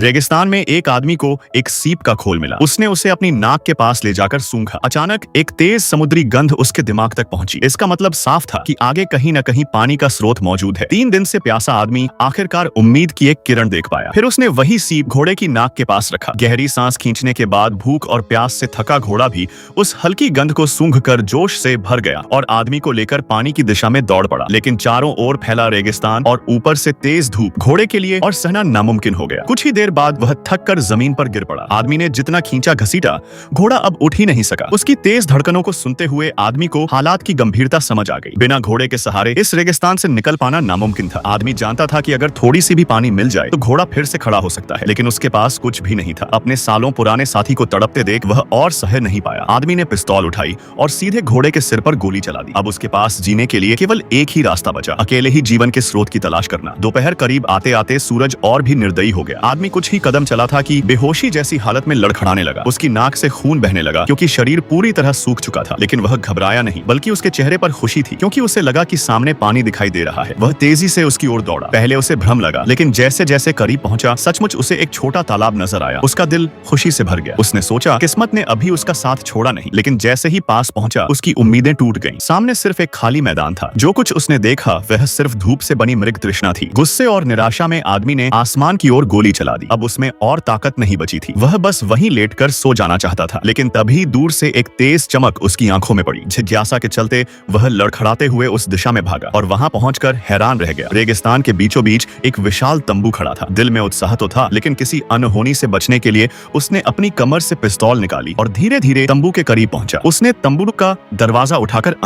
रेगिस्तान में एक आदमी को एक सीप का खोल मिला। उसने उसे अपनी नाक के पास ले जाकर सूंघा। अचानक एक तेज समुद्री गंध उसके दिमाग तक पहुंची। इसका मतलब साफ था कि आगे कहीं न कहीं पानी का स्रोत मौजूद है। 3 दिन से प्यासा आदमी आखिरकार उम्मीद की एक किरण देख पाया। फिर उसने वही सीप घोड़े की नाक के पास रखा। गहरी सांस खींचने के बाद भूख और प्यास से थका घोड़ा भी उस हल्की गंध को सूंघकर जोश से भर गया और आदमी को लेकर पानी की दिशा में दौड़ पड़ा। लेकिन चारों ओर फैला रेगिस्तान और ऊपर से तेज धूप घोड़े के लिए और सहना नामुमकिन हो गया। कुछ ही देर बाद वह थक कर जमीन पर गिर पड़ा। आदमी ने जितना खींचा घसीटा, घोड़ा अब उठ ही नहीं सका। उसकी तेज धड़कनों को सुनते हुए आदमी को हालात की गंभीरता समझ आ गई। बिना घोड़े के सहारे इस रेगिस्तान से निकल पाना नामुमकिन था। आदमी जानता था कि अगर थोड़ी सी भी पानी मिल जाए तो घोड़ा फिर से खड़ा हो सकता है, लेकिन उसके पास कुछ भी नहीं था। अपने सालों पुराने साथी को तड़पते देख वह और सह नहीं पाया। आदमी ने पिस्तौल उठाई और सीधे घोड़े के सिर पर गोली चला दी। अब उसके पास जीने के लिए केवल एक ही रास्ता बचा, अकेले ही जीवन के स्रोत की तलाश करना। दोपहर करीब आते आते सूरज और भी निर्दयी हो गया। आदमी कुछ ही कदम चला था कि बेहोशी जैसी हालत में लड़खड़ाने लगा। उसकी नाक से खून बहने लगा क्योंकि शरीर पूरी तरह सूख चुका था। लेकिन वह घबराया नहीं, बल्कि उसके चेहरे पर खुशी थी क्योंकि उसे लगा कि सामने पानी दिखाई दे रहा है। वह तेजी से उसकी ओर दौड़ा। पहले उसे भ्रम लगा, लेकिन जैसे जैसे करीब पहुंचा सचमुच उसे एक छोटा तालाब नजर आया। उसका दिल खुशी से भर गया। उसने सोचा किस्मत ने अभी उसका साथ छोड़ा नहीं। लेकिन जैसे ही पास पहुंचा उसकी उम्मीदें टूट गईं। सामने सिर्फ एक खाली मैदान था। जो कुछ उसने देखा वह सिर्फ धूप से बनी मृग तृष्णा थी। गुस्से और निराशा में आदमी ने आसमान की ओर गोली चला दी। अब उसमें और ताकत नहीं बची थी। वह बस वहीं लेटकर सो जाना चाहता था। लेकिन तभी दूर से एक तेज चमक उसकी आंखों में पड़ी। जिज्ञासा के चलते वह लड़खड़ाते हुए उस दिशा में भागा और वहां पहुंचकर हैरान रह गया। रेगिस्तान के बीचों बीच एक विशाल तंबू खड़ा था। दिल में उत्साह तो था, लेकिन किसी अनहोनी से बचने के लिए उसने अपनी कमर से पिस्तौल निकाली और धीरे धीरे तंबू के करीब पहुंचा। उसने तंबू का दरवाजा उठाकर